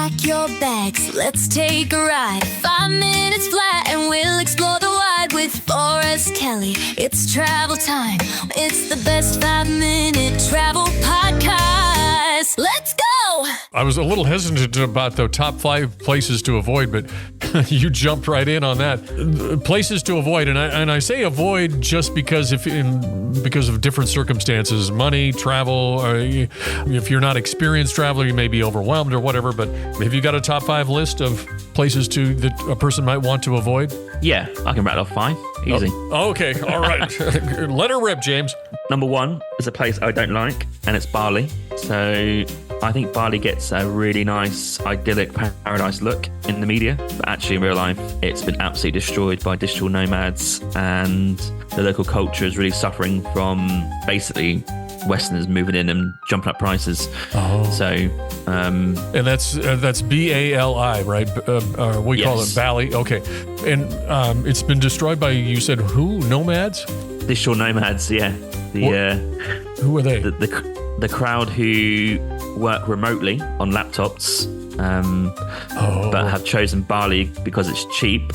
pack your bags, let's take a ride. 5 minutes flat and we'll explore the wide with Forrest Kelly. It's travel time. It's the best 5-minute travel podcast. Let's go! I was a little hesitant about the top 5 places to avoid, but you jumped right in on that. Places to avoid, and I say avoid just because because of different circumstances, money, travel. Or if you're not experienced traveler, you may be overwhelmed or whatever. But have you got a top 5 list of places that a person might want to avoid? Yeah, I can rattle off 5. Easy. Oh, okay, all right. Let her rip, James. Number 1 is a place I don't like, and it's Bali. So I think Bali gets a really nice, idyllic paradise look in the media, but actually in real life, it's been absolutely destroyed by digital nomads, and the local culture is really suffering from basically Westerners moving in and jumping up prices. Oh. So, and that's Bali, right? We call it Bali. Okay, and it's been destroyed by, you said who? Nomads? Digital nomads, yeah. Who are they? The crowd who work remotely on laptops, but have chosen Bali because it's cheap.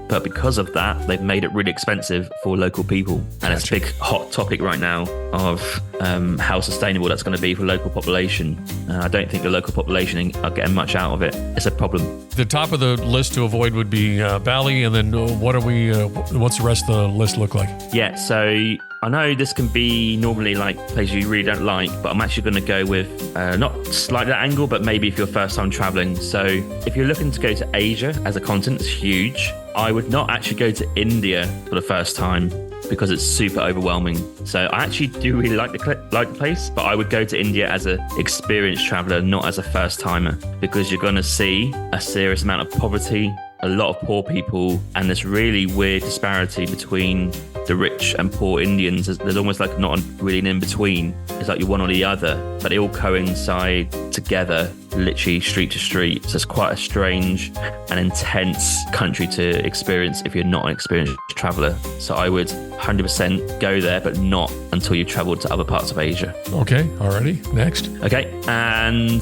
But because of that, they've made it really expensive for local people. And it's a big hot topic right now of how sustainable that's going to be for local population. I don't think the local population are getting much out of it. It's a problem. The top of the list to avoid would be Bali, and then what's the rest of the list look like? Yeah, so I know this can be normally like places you really don't like, but I'm actually going to go with not slightly that angle, but maybe if you're first time traveling. So if you're looking to go to Asia as a continent, it's huge. I would not actually go to India for the first time because it's super overwhelming. So I actually do really like the place, but I would go to India as an experienced traveler, not as a first timer, because you're going to see a serious amount of poverty, a lot of poor people, and this really weird disparity between the rich and poor Indians. There's almost like not really an in-between. It's like you're one or the other, but they all coincide together, literally street to street. So it's quite a strange and intense country to experience if you're not an experienced traveler. So I would 100% go there, but not until you've traveled to other parts of Asia. Okay, alrighty, next. Okay, and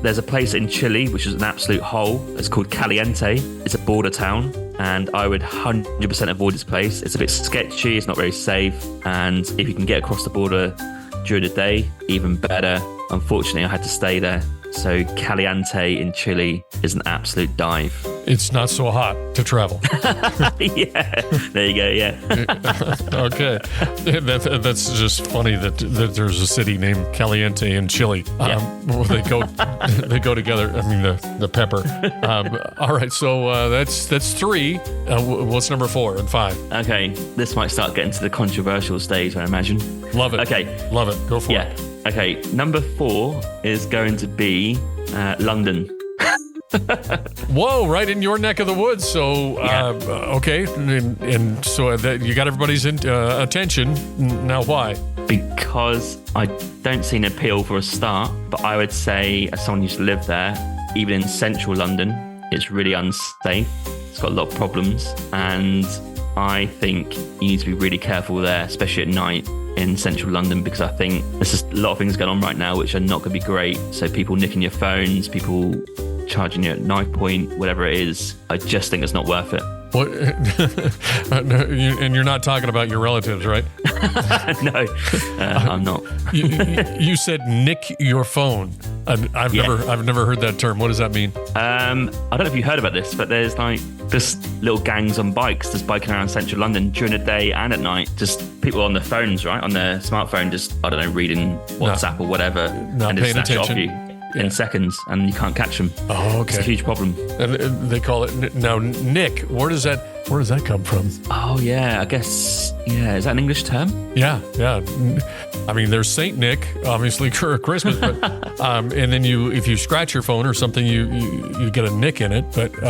there's a place in Chile, which is an absolute hole. It's called Caliente. It's a border town, and I would 100% avoid this place. It's a bit sketchy, it's not very safe, and if you can get across the border during the day, even better. Unfortunately, I had to stay there. So Caliente in Chile is an absolute dive. It's not so hot to travel. Yeah, there you go, yeah. Okay. That's just funny that there's a city named Caliente in Chile. Yeah. They go together. I mean, the pepper. All right, so that's 3. What's number 4 and 5? Okay, this might start getting to the controversial stage, I imagine. Love it. Okay. Love it. Go for it. Okay, number 4 is going to be London. Whoa, right in your neck of the woods. So, okay. And so that you got everybody's attention. Now, why? Because I don't see an appeal for a start, but I would say, as someone who used to live there, even in central London, it's really unsafe. It's got a lot of problems. And I think you need to be really careful there, especially at night in central London, because I think there's just a lot of things going on right now which are not going to be great. So people nicking your phones, people charging you at knife point, whatever it is. I just think it's not worth it. What? And you're not talking about your relatives, right? No, I'm not. You said nick your phone. I've never heard that term. What does that mean? I don't know if you heard about this, but there's like just little gangs on bikes just biking around central London during the day and at night. Just people on their phones, right? On their smartphone, just, I don't know, reading WhatsApp or whatever. Not and paying just snatch it off attention. you in seconds, and you can't catch them. Oh, okay. It's a huge problem. And they call it now Nick. Where does that come from? Oh yeah, I guess is that an English term? Yeah. I mean, there's Saint Nick, obviously for Christmas, but and then if you scratch your phone or something, you get a nick in it. But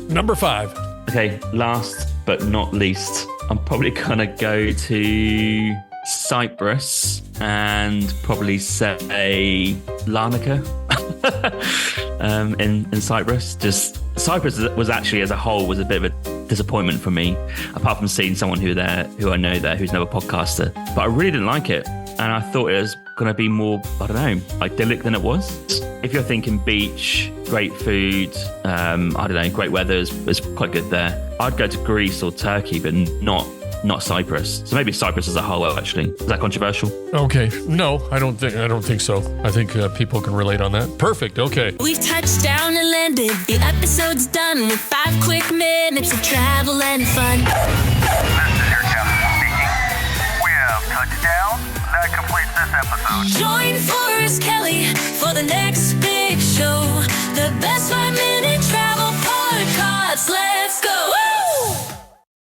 number 5. Okay, last but not least, I'm probably gonna go to Cyprus and probably say Larnaca in Cyprus. Just Cyprus was actually as a whole was a bit of a disappointment for me, apart from seeing someone who I know there who's another podcaster. But I really didn't like it, and I thought it was going to be more, I don't know, idyllic than it was. if you're thinking beach, great food, I don't know, great weather is quite good there. I'd go to Greece or Turkey, but not Cyprus. So maybe Cyprus as a whole, actually. Is that controversial? Okay. No, I don't think so. I think people can relate on that. Perfect. Okay. We've touched down and landed. The episode's done with 5 quick minutes of travel and fun. This is your captain speaking. We have touchdown. That completes this episode. Join Forrest Kelly for the next big show. The best 5-minute travel podcast. Let's go.